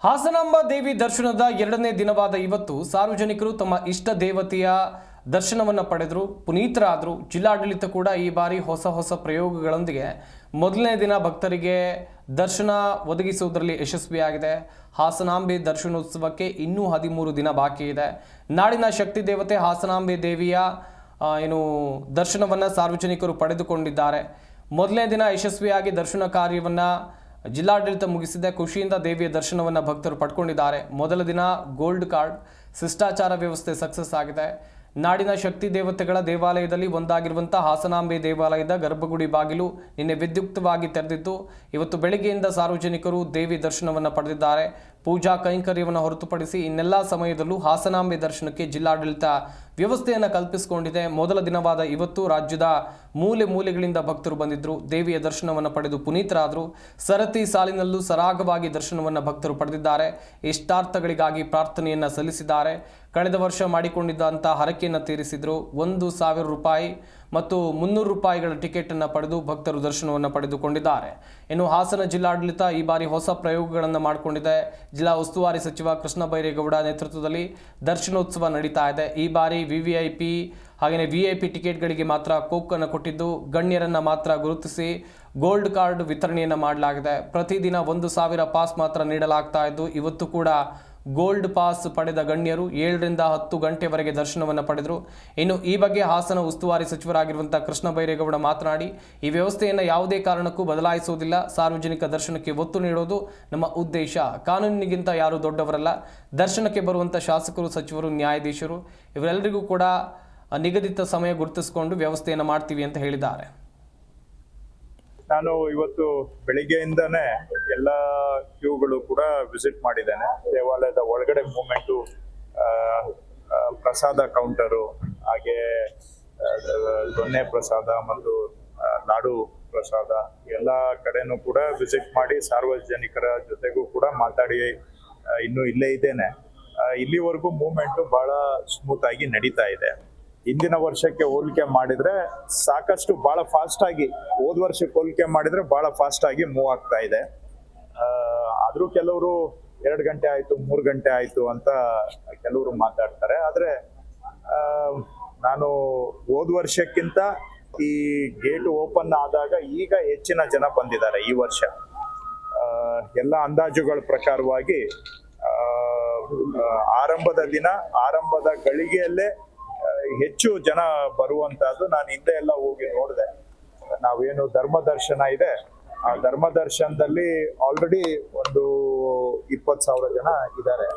ಹಾಸನಾಂಬ ದೇವಿ ದರ್ಶನದ ಎರಡನೇ ದಿನವಾದ ಇವತ್ತು ಸಾರ್ವಜನಿಕರು ತಮ್ಮ ಇಷ್ಟ ದೇವತೆಯ ದರ್ಶನವನ್ನು ಪಡೆದರು, ಪುನೀತರಾದರು. ಜಿಲ್ಲಾಡಳಿತ ಕೂಡ ಈ ಬಾರಿ ಹೊಸ ಪ್ರಯೋಗಗಳೊಂದಿಗೆ ಮೊದಲನೇ ದಿನ ಭಕ್ತರಿಗೆ ದರ್ಶನ ಒದಗಿಸುವುದರಲ್ಲಿ ಯಶಸ್ವಿಯಾಗಿದೆ. ಹಾಸನಾಂಬೆ ದರ್ಶನೋತ್ಸವಕ್ಕೆ ಇನ್ನೂ 13 ದಿನ ಬಾಕಿ ಇದೆ. ನಾಡಿನ ಶಕ್ತಿ ದೇವತೆ ಹಾಸನಾಂಬೆ ದೇವಿಯ ದರ್ಶನವನ್ನು ಸಾರ್ವಜನಿಕರು ಪಡೆದುಕೊಂಡಿದ್ದಾರೆ. ಮೊದಲನೇ ದಿನ ಯಶಸ್ವಿಯಾಗಿ ದರ್ಶನ ಕಾರ್ಯವನ್ನು ಜಿಲ್ಲಾಡಳಿತ ಮುಗಿಸಿದೆ. ಖುಷಿಯಿಂದ ದೇವಿಯ ದರ್ಶನವನ್ನು ಭಕ್ತರು ಪಡ್ಕೊಂಡಿದ್ದಾರೆ. ಮೊದಲ ದಿನ ಗೋಲ್ಡ್ ಕಾರ್ಡ್ ಶಿಷ್ಟಾಚಾರ ವ್ಯವಸ್ಥೆ ಸಕ್ಸಸ್ ಆಗಿದೆ. ನಾಡಿನ ಶಕ್ತಿ ದೇವತೆಗಳ ದೇವಾಲಯದಲ್ಲಿ ಒಂದಾಗಿರುವಂಥ ಹಾಸನಾಂಬೆ ದೇವಾಲಯದ ಗರ್ಭಗುಡಿ ಬಾಗಿಲು ನಿನ್ನೆ ವಿದ್ಯುಕ್ತವಾಗಿ ತೆರೆದಿದ್ದು, ಇವತ್ತು ಬೆಳಗ್ಗೆಯಿಂದ ಸಾರ್ವಜನಿಕರು ದೇವಿ ದರ್ಶನವನ್ನು ಪಡೆದಿದ್ದಾರೆ. ಪೂಜಾ ಕೈಂಕರ್ಯವನ್ನು ಹೊರತುಪಡಿಸಿ ಇನ್ನೆಲ್ಲ ಸಮಯದಲ್ಲೂ ಹಾಸನಾಂಬೆ ದರ್ಶನಕ್ಕೆ ಜಿಲ್ಲಾಡಳಿತ ವ್ಯವಸ್ಥೆಯನ್ನು ಕಲ್ಪಿಸಿಕೊಂಡಿದೆ. ಮೊದಲ ದಿನವಾದ ಇವತ್ತು ರಾಜ್ಯದ ಮೂಲೆ ಮೂಲೆಗಳಿಂದ ಭಕ್ತರು ಬಂದಿದ್ದರು. ದೇವಿಯ ದರ್ಶನವನ್ನು ಪಡೆದು ಪುನೀತರಾದರು. ಸರತಿ ಸಾಲಿನಲ್ಲೂ ಸರಾಗವಾಗಿ ದರ್ಶನವನ್ನು ಭಕ್ತರು ಪಡೆದಿದ್ದಾರೆ. ಇಷ್ಟಾರ್ಥಗಳಿಗಾಗಿ ಪ್ರಾರ್ಥನೆಯನ್ನು ಸಲ್ಲಿಸಿದ್ದಾರೆ. ಕಳೆದ ವರ್ಷ ಮಾಡಿಕೊಂಡಿದ್ದಂಥ ಹರಕೆಯನ್ನು ತೀರಿಸಿದರು. 1,000 ರೂಪಾಯಿ ಮತ್ತು 300 ರೂಪಾಯಿಗಳ ಟಿಕೆಟನ್ನು ಪಡೆದು ಭಕ್ತರು ದರ್ಶನವನ್ನು ಪಡೆದುಕೊಂಡಿದ್ದಾರೆ. ಇನ್ನು ಹಾಸನ ಜಿಲ್ಲಾಡಳಿತ ಈ ಬಾರಿ ಹೊಸ ಪ್ರಯೋಗಗಳನ್ನು ಮಾಡಿಕೊಂಡಿದೆ. ಜಿಲ್ಲಾ ಉಸ್ತುವಾರಿ ಸಚಿವ ಕೃಷ್ಣ ಬೈರೇಗೌಡ ನೇತೃತ್ವದಲ್ಲಿ ದರ್ಶನೋತ್ಸವ ನಡೀತಾ ಇದೆ. ಈ ಬಾರಿ ವಿವಿಐಪಿ ಹಾಗೆಯೇ ವಿಐಪಿ ಟಿಕೆಟ್ಗಳಿಗೆ ಮಾತ್ರ ಕೋಕನ್ನು ಕೊಟ್ಟಿದ್ದು, ಗಣ್ಯರನ್ನು ಮಾತ್ರ ಗುರುತಿಸಿ ಗೋಲ್ಡ್ ಕಾರ್ಡ್ ವಿತರಣೆಯನ್ನು ಮಾಡಲಾಗಿದೆ. ಪ್ರತಿದಿನ 1,000 ಪಾಸ್ ಮಾತ್ರ ನೀಡಲಾಗ್ತಾ ಇದ್ದು, ಇವತ್ತು ಕೂಡ ಗೋಲ್ಡ್ ಪಾಸ್ ಪಡೆದ ಗಣ್ಯರು 7 ರಿಂದ 10 ಗಂಟೆವರೆಗೆ ದರ್ಶನವನ್ನು ಪಡೆದರು. ಇನ್ನು ಈ ಬಗ್ಗೆ ಹಾಸನ ಉಸ್ತುವಾರಿ ಸಚಿವರಾಗಿರುವಂಥ ಕೃಷ್ಣ ಬೈರೇಗೌಡ ಮಾತನಾಡಿ, ಈ ವ್ಯವಸ್ಥೆಯನ್ನು ಯಾವುದೇ ಕಾರಣಕ್ಕೂ ಬದಲಾಯಿಸುವುದಿಲ್ಲ. ಸಾರ್ವಜನಿಕ ದರ್ಶನಕ್ಕೆ ಒತ್ತು ನೀಡೋದು ನಮ್ಮ ಉದ್ದೇಶ. ಕಾನೂನಿಗಿಂತ ಯಾರೂ ದೊಡ್ಡವರಲ್ಲ. ದರ್ಶನಕ್ಕೆ ಬರುವಂಥ ಶಾಸಕರು, ಸಚಿವರು, ನ್ಯಾಯಾಧೀಶರು ಇವರೆಲ್ಲರಿಗೂ ಕೂಡ ನಿಗದಿತ ಸಮಯ ಗುರುತಿಸಿಕೊಂಡು ವ್ಯವಸ್ಥೆಯನ್ನು ಮಾಡ್ತೀವಿ ಅಂತ ಹೇಳಿದ್ದಾರೆ. ನಾನು ಇವತ್ತು ಬೆಳಿಗ್ಗೆಯಿಂದಾನೇ ಎಲ್ಲ ಕ್ಯೂಗಳು ಕೂಡ ವಿಸಿಟ್ ಮಾಡಿದ್ದೇನೆ. ದೇವಾಲಯದ ಒಳಗಡೆ ಮೂವ್ಮೆಂಟು, ಪ್ರಸಾದ ಕೌಂಟರು, ಹಾಗೆ ದೊನ್ನೆ ಪ್ರಸಾದ ಮತ್ತು ಲಾಡು ಪ್ರಸಾದ ಎಲ್ಲ ಕಡೆನೂ ಕೂಡ ವಿಸಿಟ್ ಮಾಡಿ ಸಾರ್ವಜನಿಕರ ಜೊತೆಗೂ ಕೂಡ ಮಾತಾಡಿ ಇನ್ನೂ ಇಲ್ಲೇ ಇದ್ದೇನೆ. ಇಲ್ಲಿವರೆಗೂ ಮೂವ್ಮೆಂಟು ಬಹಳ ಸ್ಮೂತ್ ಆಗಿ ನಡೀತಾ ಇದೆ. ಹಿಂದಿನ ವರ್ಷಕ್ಕೆ ಹೋಲಿಕೆ ಮಾಡಿದ್ರೆ ಸಾಕಷ್ಟು ಬಹಳ ಫಾಸ್ಟ್ ಆಗಿ, ಹೋದ ವರ್ಷಕ್ಕೆ ಹೋಲಿಕೆ ಮಾಡಿದ್ರೆ ಬಹಳ ಫಾಸ್ಟ್ ಆಗಿ ಮೂವ್ ಆಗ್ತಾ ಇದೆ. ಆದ್ರೂ ಕೆಲವರು 2 ಗಂಟೆ ಆಯ್ತು, 3 ಗಂಟೆ ಆಯ್ತು ಅಂತ ಕೆಲವರು ಮಾತಾಡ್ತಾರೆ. ಆದ್ರೆ ನಾನು ಹೋದ ವರ್ಷಕ್ಕಿಂತ ಈ ಗೇಟ್ ಓಪನ್ ಆದಾಗ ಈಗ ಹೆಚ್ಚಿನ ಜನ ಬಂದಿದ್ದಾರೆ ಈ ವರ್ಷ. ಎಲ್ಲ ಅಂದಾಜುಗಳ ಪ್ರಕಾರವಾಗಿ ಆರಂಭದ ಗಳಿಗೆಯಲ್ಲೇ ಹೆಚ್ಚು ಜನ ಬರುವಂತಹದ್ದು ನಾನು ಹಿಂದೆ ಎಲ್ಲ ಹೋಗಿ ನೋಡಿದೆ. ನಾವೇನು ಧರ್ಮ ದರ್ಶನ ಇದೆ, ಆ ಧರ್ಮ ದರ್ಶನದಲ್ಲಿ ಆಲ್ರೆಡಿ ಒಂದು 20,000 ಜನ ಇದ್ದಾರೆ.